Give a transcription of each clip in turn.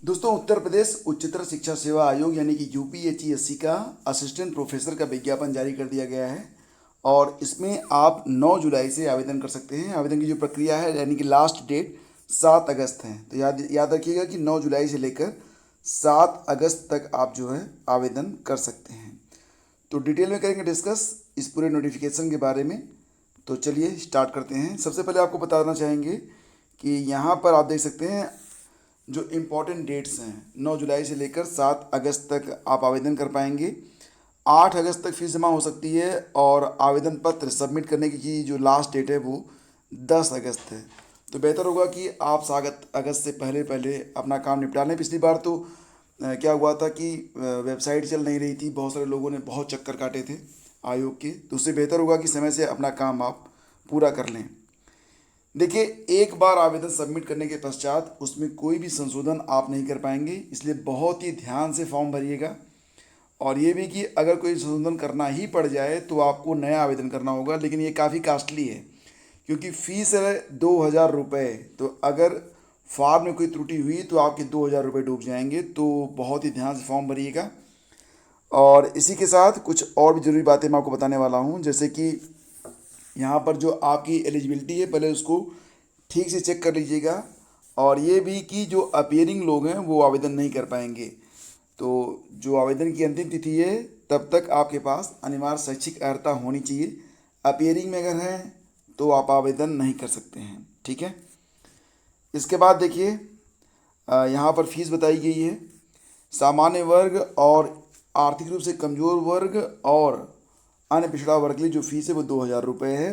दोस्तों, उत्तर प्रदेश उच्चतर शिक्षा सेवा आयोग यानी कि यूपीएचईएससी का असिस्टेंट प्रोफेसर का विज्ञापन जारी कर दिया गया है और इसमें आप 9 जुलाई से आवेदन कर सकते हैं। आवेदन की जो प्रक्रिया है यानी कि लास्ट डेट 7 अगस्त है। तो याद याद रखिएगा कि 9 जुलाई से लेकर 7 अगस्त तक आप जो है आवेदन कर सकते हैं। तो डिटेल में करेंगे डिस्कस इस पूरे नोटिफिकेशन के बारे में। तो चलिए स्टार्ट करते हैं। सबसे पहले आपको बताना चाहेंगे कि यहाँ पर आप देख सकते हैं जो इम्पोर्टेंट डेट्स हैं। 9 जुलाई से लेकर 7 अगस्त तक आप आवेदन कर पाएंगे। 8 अगस्त तक फीस जमा हो सकती है और आवेदन पत्र सबमिट करने की जो लास्ट डेट है वो 10 अगस्त है। तो बेहतर होगा कि आप 7 अगस्त से पहले पहले अपना काम निपटा लें। पिछली बार तो क्या हुआ था कि वेबसाइट चल नहीं रही थी, बहुत सारे लोगों ने बहुत चक्कर काटे थे आयोग के। तो उससे बेहतर होगा कि समय से अपना काम आप पूरा कर लें। देखिए, एक बार आवेदन सबमिट करने के पश्चात उसमें कोई भी संशोधन आप नहीं कर पाएंगे, इसलिए बहुत ही ध्यान से फॉर्म भरिएगा। और ये भी कि अगर कोई संशोधन करना ही पड़ जाए तो आपको नया आवेदन करना होगा, लेकिन ये काफ़ी कास्टली है क्योंकि फ़ीस है 2,000 रुपये। तो अगर फॉर्म में कोई त्रुटि हुई तो आपके 2,000 रुपये डूब जाएंगे। तो बहुत ही ध्यान से फॉर्म भरिएगा। और इसी के साथ कुछ और भी ज़रूरी बातें मैं आपको बताने वाला हूँ, जैसे कि यहाँ पर जो आपकी एलिजिबिलिटी है पहले उसको ठीक से चेक कर लीजिएगा। और ये भी कि जो अपीयरिंग लोग हैं वो आवेदन नहीं कर पाएंगे। तो जो आवेदन की अंतिम तिथि है तब तक आपके पास अनिवार्य शैक्षिक अर्हता होनी चाहिए। अपीयरिंग में अगर हैं तो आप आवेदन नहीं कर सकते हैं। ठीक है। इसके बाद देखिए, यहाँ पर फीस बताई गई है। सामान्य वर्ग और आर्थिक रूप से कमज़ोर वर्ग और अन्य पिछड़ा वर्ग के लिए जो फीस है वो 2,000 रुपये है।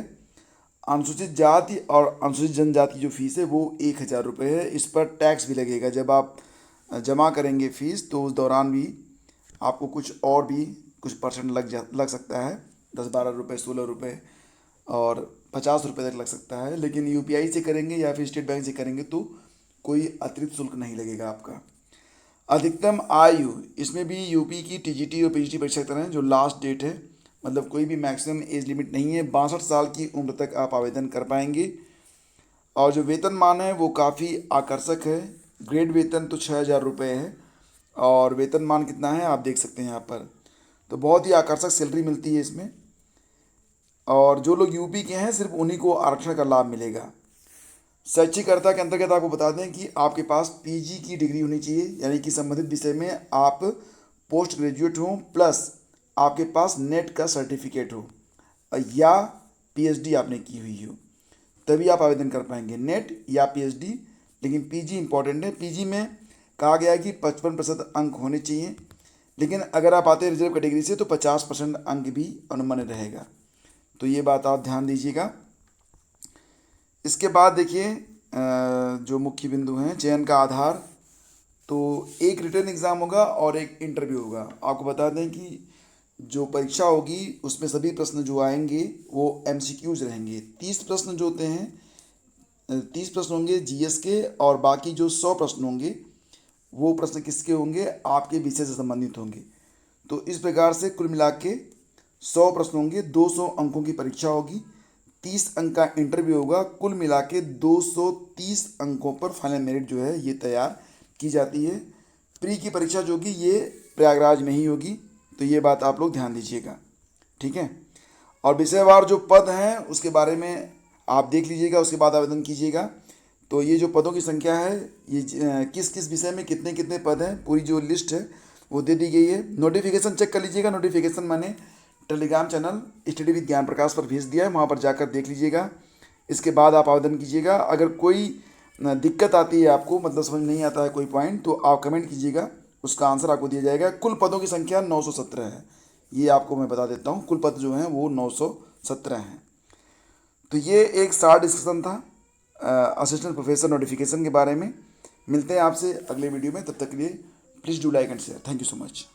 अनुसूचित जाति और अनुसूचित जनजाति की जो फीस है वो 1,000 रुपये है। इस पर टैक्स भी लगेगा। जब आप जमा करेंगे फीस तो उस दौरान भी आपको कुछ परसेंट लग सकता है। 10-12 रुपये, 16 रुपये और 50 रुपये तक लग सकता है। लेकिन यूपीआई से करेंगे या फिर स्टेट बैंक से करेंगे तो कोई अतिरिक्त शुल्क नहीं लगेगा आपका। अधिकतम आयु, इसमें भी यूपी की टीजीटी और पीजीटी परीक्षा की तरह जो लास्ट डेट है, मतलब कोई भी मैक्सिमम एज लिमिट नहीं है। 62 साल की उम्र तक आप आवेदन कर पाएंगे। और जो वेतनमान है वो काफ़ी आकर्षक है। ग्रेड वेतन तो 6,000 रुपये है और वेतनमान कितना है आप देख सकते हैं यहाँ पर। तो बहुत ही आकर्षक सैलरी मिलती है इसमें। और जो लोग यूपी के हैं सिर्फ उन्हीं को आरक्षण का लाभ मिलेगा। शैक्षिक अर्हता के अंतर्गत आपको बता दें कि आपके पास पीजी की डिग्री होनी चाहिए, यानी कि संबंधित विषय में आप पोस्ट ग्रेजुएट हों प्लस आपके पास नेट का सर्टिफिकेट हो या पीएचडी आपने की हुई हो, तभी आप आवेदन कर पाएंगे। नेट या पीएचडी, लेकिन पीजी इंपॉर्टेंट है। पीजी में कहा गया है कि 55% अंक होने चाहिए, लेकिन अगर आप आते हैं रिजर्व कैटेगरी से तो 50% अंक भी अनुमान्य रहेगा। तो ये बात आप ध्यान दीजिएगा। इसके बाद देखिए, जो मुख्य बिंदु हैं, चयन का आधार। तो एक रिटर्न एग्ज़ाम होगा और एक इंटरव्यू होगा। आपको बता दें कि जो परीक्षा होगी उसमें सभी प्रश्न जो आएंगे वो एमसीक्यूज रहेंगे। 30 प्रश्न जो होते हैं, 30 प्रश्न होंगे जीएस के और बाकी जो 100 प्रश्न होंगे वो प्रश्न किसके होंगे, आपके विषय से संबंधित होंगे। तो इस प्रकार से कुल मिला के 100 प्रश्न होंगे, 200 अंकों की परीक्षा होगी, 30 अंक का इंटरव्यू होगा। कुल मिला के 230 अंकों पर फाइनल मेरिट जो है ये तैयार की जाती है। प्री की परीक्षा जो होगी ये प्रयागराज में ही होगी। तो ये बात आप लोग ध्यान दीजिएगा। ठीक है। और विषयवार जो पद हैं उसके बारे में आप देख लीजिएगा, उसके बाद आवेदन कीजिएगा। तो ये जो पदों की संख्या है, ये किस किस विषय में कितने कितने पद हैं, पूरी जो लिस्ट है वो दे दी गई है। नोटिफिकेशन चेक कर लीजिएगा। नोटिफिकेशन मैंने टेलीग्राम चैनल स्टडी विद ज्ञान प्रकाश पर भेज दिया है, वहाँ पर जाकर देख लीजिएगा। इसके बाद आप आवेदन कीजिएगा। अगर कोई दिक्कत आती है आपको, मतलब समझ नहीं आता है कोई पॉइंट, तो आप कमेंट कीजिएगा, उसका आंसर आपको दिया जाएगा। कुल पदों की संख्या 917 है, ये आपको मैं बता देता हूँ। कुल पद जो हैं वो 917 हैं। तो ये एक शॉर्ट डिस्कशन था असिस्टेंट प्रोफेसर नोटिफिकेशन के बारे में। मिलते हैं आपसे अगले वीडियो में, तब तक के लिए please do like and share. Thank you so much.